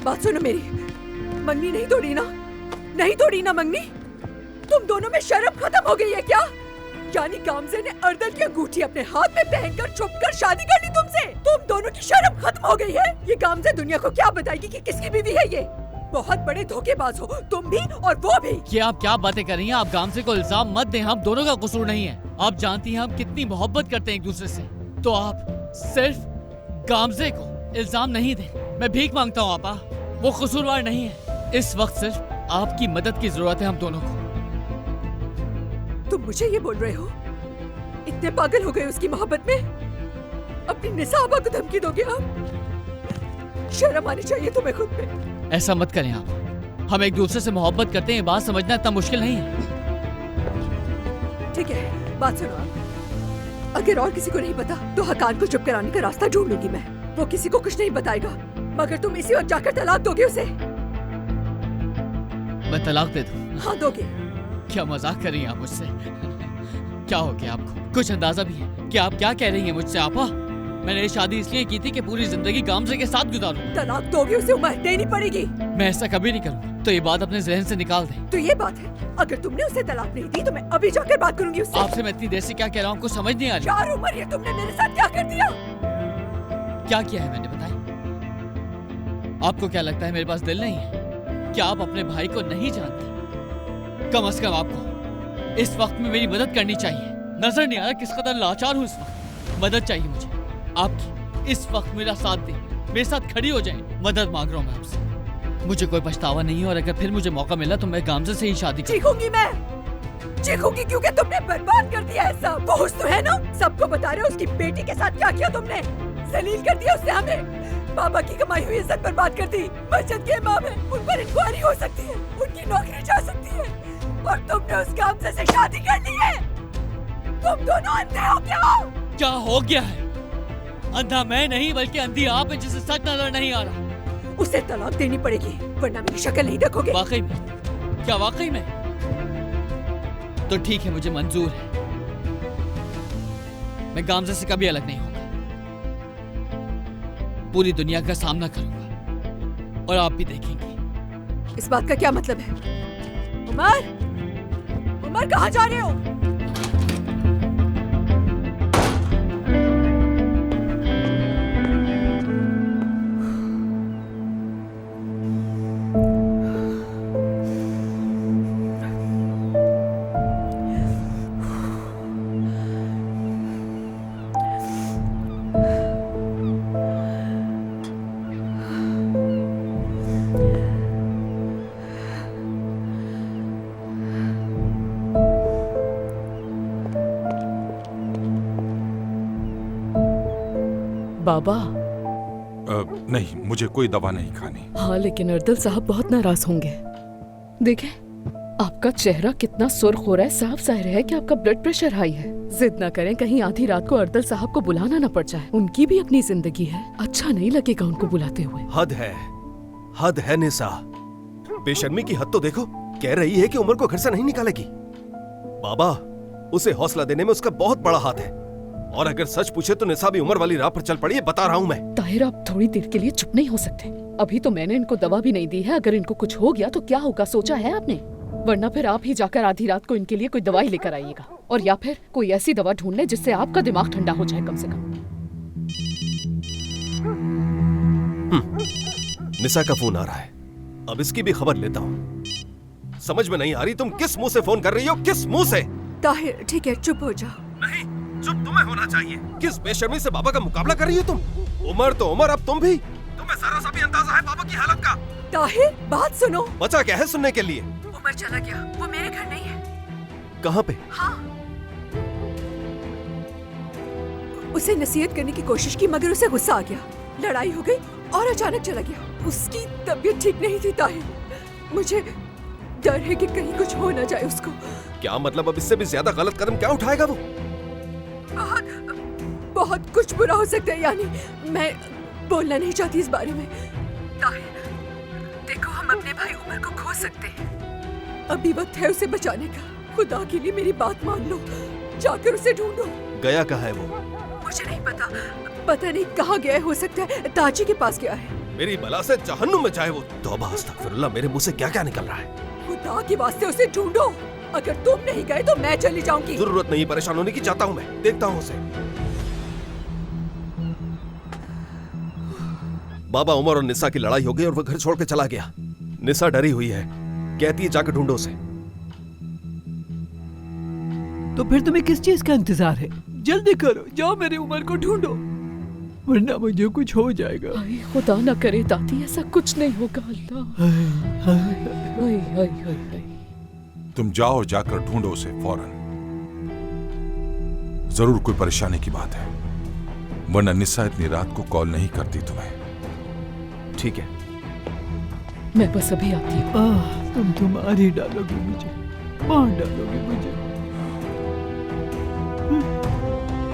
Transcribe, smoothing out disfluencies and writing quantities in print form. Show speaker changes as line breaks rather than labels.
बात सुनो मेरी, मंगनी नहीं तोड़ी ना, नहीं तोड़ी ना मंगनी। तुम दोनों में शर्म खत्म हो गई है क्या? यानी गामजे ने अर्दल की अंगूठी अपने हाथ में पहनकर छुपकर शादी कर ली तुमसे। तुम दोनों की शर्म खत्म हो गई है। ये गामजे दुनिया को क्या बताएगी कि किसकी बीवी है ये? बहुत बड़े धोखेबाज हो तुम भी और वो भी।
ये आप क्या बातें कर रही हैं? आप गामजे को इल्जाम मत दें, हम दोनों का कसूर नहीं है। आप जानती हैं हम कितनी मोहब्बत करते हैं एक दूसरे से, तो आप सिर्फ गामजे को इल्जाम नहीं दें। मैं भीख मांगता हूँ आपा, वो कसूरवार नहीं है। इस वक्त सिर्फ आपकी मदद की जरूरत है हम दोनों को।
तुम मुझे ये बोल रहे हो? इतने पागल हो गए उसकी मोहब्बत में? अपनी निसाबा को धमकी दोगे आप? शर्म आनी चाहिए तुम्हें खुद पे।
ऐसा मत करें आप, हम एक दूसरे से मोहब्बत करते हैं, बात समझना इतना मुश्किल नहीं है।
ठीक है, बात सुनो आप। अगर और किसी को नहीं पता तो हकान को चुप कराने का रास्ता ढूंढ लूंगी मैं। वो किसी को कुछ नहीं बताएगा, मगर तुम इसी वक्त जाकर तलाक दोगे उसे।
मैं तलाक दे दूं?
हाँ दोगे।
क्या मजाक कर रही हैं आप मुझसे? क्या हो गया आपको? कुछ अंदाजा भी है कि आप क्या कह रही हैं मुझसे? आपा, मैंने ये शादी इसलिए की थी कि पूरी जिंदगी गामजे के साथ गुजारूं।
तलाक दोगे उसे उम्र देनी पड़ेगी।
मैं ऐसा कभी नहीं करूंगा, तो ये बात अपने जहन से निकाल दें।
तो ये बात है, अगर तुमने उसे तलाक नहीं दी तो मैं अभी जाकर बात करूंगी उससे।
आपसे मैं इतनी देर से क्या कह रहा हूँ, कुछ समझ नहीं आ रही।
यार उमर, ये तुमने मेरे साथ क्या कर दिया?
क्या किया है मैंने, बताएं? आपको क्या लगता है मेरे पास दिल नहीं है? क्या आप अपने भाई को नहीं जानते? कम से कम आपको इस वक्त में मेरी मदद करनी चाहिए। नजर नहीं आ रहा किस कदर लाचार हूँ इस वक्त। मदद चाहिए मुझे आपकी। इस वक्त मेरा साथ दें, मेरे साथ खड़ी हो जाएं। मदद मांग रहा हूँ मैं आपसे। मुझे कोई पछतावा नहीं है, और अगर फिर मुझे मौका मिला तो मैं गामजे से ही शादी
चीखूंगी मैं, चीखूंगी, क्योंकि तुमने बर्बाद कर दिया है सब। होश तो है ना? सबको बता रहे हो उसकी बेटी के साथ क्या किया तुमने। जलील कर दिया उसने हमें। बाबा की कमाई हुई इज्जत बर्बाद कर दी। मस्जिद के इमाम है, उन पर इंक्वायरी हो सकती है, उनकी नौकरी जा सकती है, और तुमने उस गामजे से शादी कर ली है। तुम दोनों अंधे हो क्या?
क्या हो गया है? अंधा मैं नहीं बल्कि अंधी आप है जिसे सच नजर नहीं आ रहा।
उसे तलाक देनी पड़ेगी वरना मेरी शक्ल नहीं देखोगे।
वाकई में? क्या वाकई में? तो ठीक है, मुझे मंजूर है। मैं गामजे से कभी अलग नहीं होगा। पूरी दुनिया का सामना करूंगा, और आप भी देखेंगे।
इस बात का क्या मतलब है? उमर, उमर कहाँ जा रहे हो?
बाबा,
नहीं, मुझे कोई दवा नहीं खानी।
हाँ लेकिन अर्दल साहब बहुत नाराज होंगे। देखें, आपका चेहरा कितना सुर्ख हो रहा है, साफ जाहिर है कि आपका ब्लड प्रेशर हाई है। जिद ना करें, कहीं आधी रात को अर्दल साहब को बुलाना न पड़ जाए। उनकी भी अपनी जिंदगी है, अच्छा नहीं लगेगा उनको बुलाते हुए।
हद है निसा। बेशर्मी की हद तो देखो। कह रही है कि उमर को घर से नहीं निकालेगी। बाबा, उसे हौसला देने में उसका बहुत बड़ा हाथ है, और अगर सच पूछे तो निसा भी उमर वाली राह पर चल पड़ी है, बता रहा हूँ मैं।
ताहिर, आप थोड़ी देर के लिए चुप नहीं हो सकते? अभी तो मैंने इनको दवा भी नहीं दी है। अगर इनको कुछ हो गया तो क्या होगा, सोचा है आपने? वरना फिर आप ही जाकर आधी रात को इनके लिए कोई दवाई लेकर आइएगा, और या फिर कोई ऐसी दवा ढूंढ ले जिससे आपका दिमाग ठंडा हो जाए कम से कम।
निसा का फोन आ रहा है, अब इसकी भी खबर लेता हूँ। समझ में नहीं आ रही तुम किस मुंह से फोन कर रही हो, किस मुंह से?
ताहिर ठीक है, चुप हो जाओ।
नहीं, चुप तुम्हें होना चाहिए। किस बेशर्मी से बाबा का मुकाबला कर रही हो तुम? उमर तो उमर, अब तुम भी। तुम्हें जरा सा भी अंदाजा है बाबा की हालत का?
ताहिर बात सुनो।
बचा क्या है सुनने के लिए?
उमर चला गया, वो मेरे घर नहीं है।
कहाँ पे?
हाँ, उसे नसीहत करने की कोशिश की मगर उसे गुस्सा आ गया, लड़ाई हो गई और अचानक चला गया। उसकी तबीयत ठीक नहीं थी ताहिर, मुझे डर है कि कहीं कुछ हो ना जाए उसको।
क्या मतलब? अब इससे भी ज्यादा गलत कदम क्या उठाएगा वो?
बहुत कुछ बुरा हो सकता है, यानी मैं बोलना नहीं चाहती इस बारे में। ताहिर, देखो हम अपने भाई उमर को खो सकते हैं। अभी वक्त है उसे बचाने का। खुदा के लिए मेरी बात मान लो, जाकर उसे ढूंढो।
गया कहाँ है वो?
मुझे नहीं पता, पता नहीं कहाँ गया है। हो सकता है ताजी के पास गया है।
मेरी बला से जहन्नुम में जाए वो। तौबा अस्तगफिरुल्लाह, मेरे मुंह से क्या क्या निकल रहा है।
खुदा के वास्ते उसे ढूंढो। अगर तुम नहीं गए तो मैं चली जाऊंगी।
जरूरत नहीं परेशान होने की, चाहता हूँ मैं, देखता हूँ उसे। बाबा, उमर और निसा की लड़ाई हो गई और वो घर छोड़ के चला गया। निसा डरी हुई है, कहती है जाकर ढूंढो उसे।
तो फिर तुम्हें किस चीज का इंतजार है? जल्दी करो, जाओ मेरे उमर को ढूंढो, वरना मुझे कुछ हो जाएगा।
हाय खुदा ना करे दादी, ऐसा कुछ नहीं होगा। अल्लाह, हाय हाय हाय हाय।
तुम जाओ, जाकर ढूंढो उसे फौरन। जरूर कोई परेशानी की बात है, वरना निसा इतनी रात को कॉल नहीं करती तुम्हें।
ठीक है,
मैं बस अभी आती हूँ।
तुम मार ही डालोगे मुझे, मार डालोगे मुझे।